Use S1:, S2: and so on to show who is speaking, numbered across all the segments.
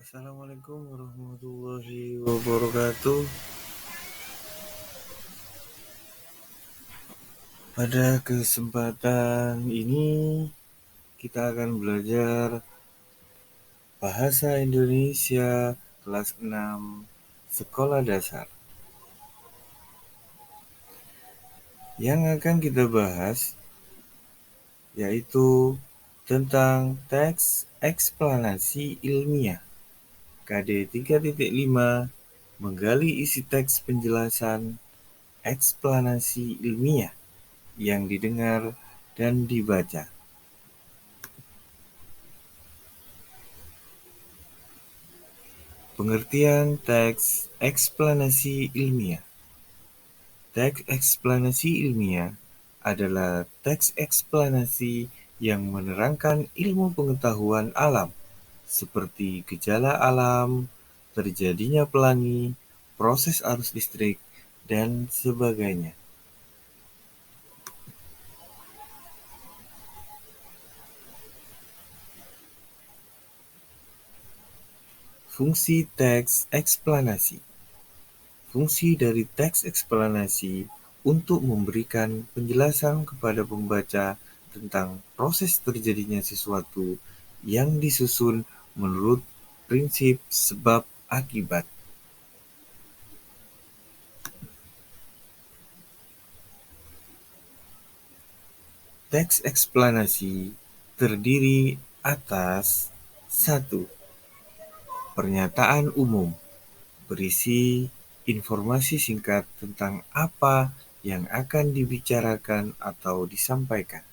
S1: Assalamualaikum warahmatullahi wabarakatuh. Pada kesempatan ini kita akan belajar Bahasa Indonesia kelas 6 Sekolah Dasar. Yang akan kita bahas yaitu tentang teks eksplanasi ilmiah KD 3.5 menggali isi teks penjelasan eksplanasi ilmiah yang didengar dan dibaca. Pengertian teks eksplanasi ilmiah. Teks eksplanasi ilmiah adalah teks eksplanasi yang menerangkan ilmu pengetahuan alam, seperti gejala alam, terjadinya pelangi, proses arus listrik, dan sebagainya. Fungsi teks eksplanasi. Fungsi dari teks eksplanasi untuk memberikan penjelasan kepada pembaca tentang proses terjadinya sesuatu yang disusun menurut prinsip sebab akibat. Teks eksplanasi terdiri atas 1. Pernyataan umum berisi informasi singkat tentang apa yang akan dibicarakan atau disampaikan.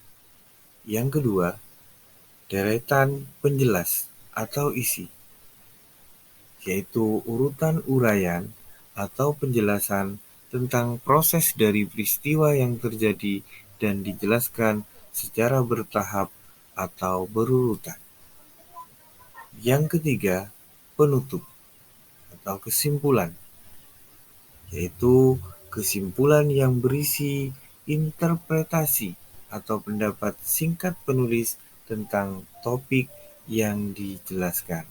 S1: Yang kedua, deretan penjelas atau isi, yaitu urutan uraian atau penjelasan tentang proses dari peristiwa yang terjadi dan dijelaskan secara bertahap atau berurutan. Yang ketiga, penutup atau kesimpulan, yaitu kesimpulan yang berisi interpretasi atau pendapat singkat penulis tentang topik yang dijelaskan.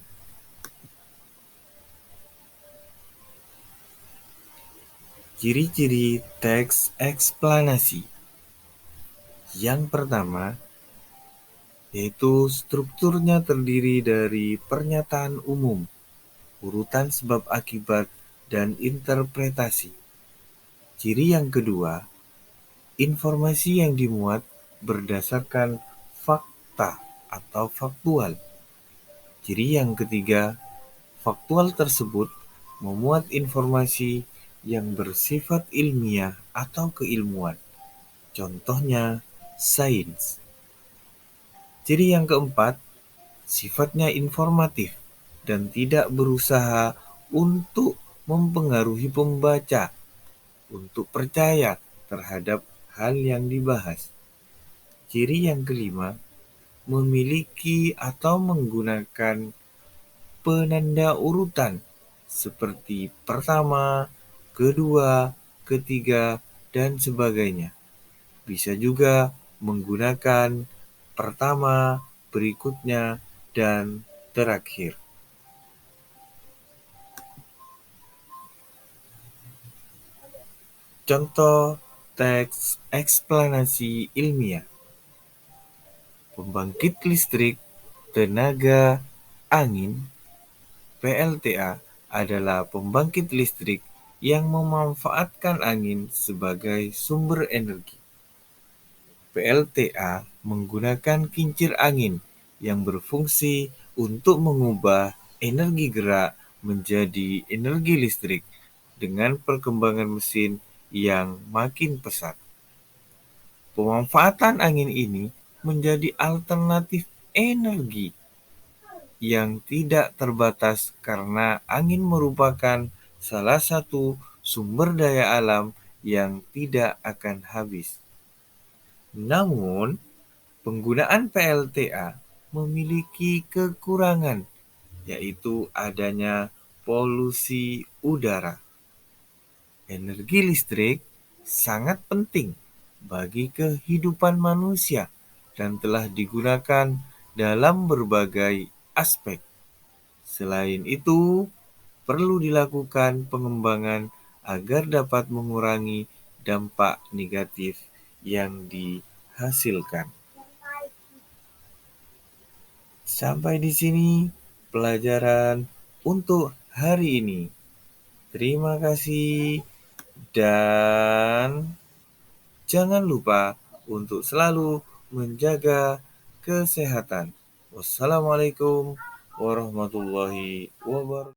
S1: Ciri-ciri teks eksplanasi. Yang pertama, yaitu strukturnya terdiri dari pernyataan umum, urutan sebab akibat, dan interpretasi. Ciri yang kedua, informasi yang dimuat berdasarkan fakta atau faktual. Ciri yang ketiga, faktual tersebut memuat informasi yang bersifat ilmiah atau keilmuan. Contohnya, sains. Ciri yang keempat, sifatnya informatif dan tidak berusaha untuk mempengaruhi pembaca untuk percaya terhadap hal yang dibahas. Ciri yang kelima, memiliki atau menggunakan penanda urutan seperti pertama, kedua, ketiga, dan sebagainya. Bisa juga menggunakan pertama, berikutnya, dan terakhir. Contoh teks eksplanasi ilmiah. Pembangkit listrik tenaga angin (PLTA) adalah pembangkit listrik yang memanfaatkan angin sebagai sumber energi. PLTA menggunakan kincir angin yang berfungsi untuk mengubah energi gerak menjadi energi listrik dengan perkembangan mesin yang makin pesat. Pemanfaatan angin ini menjadi alternatif energi yang tidak terbatas karena angin merupakan salah satu sumber daya alam yang tidak akan habis. Namun, penggunaan PLTA memiliki kekurangan, yaitu adanya polusi udara. Energi listrik sangat penting bagi kehidupan manusia dan telah digunakan dalam berbagai aspek, Selain itu, perlu dilakukan pengembangan agar dapat mengurangi dampak negatif yang dihasilkan. Sampai di sini pelajaran untuk hari ini. Terima kasih dan jangan lupa untuk selalu menjaga kesehatan. Wassalamualaikum warahmatullahi wabarakatuh.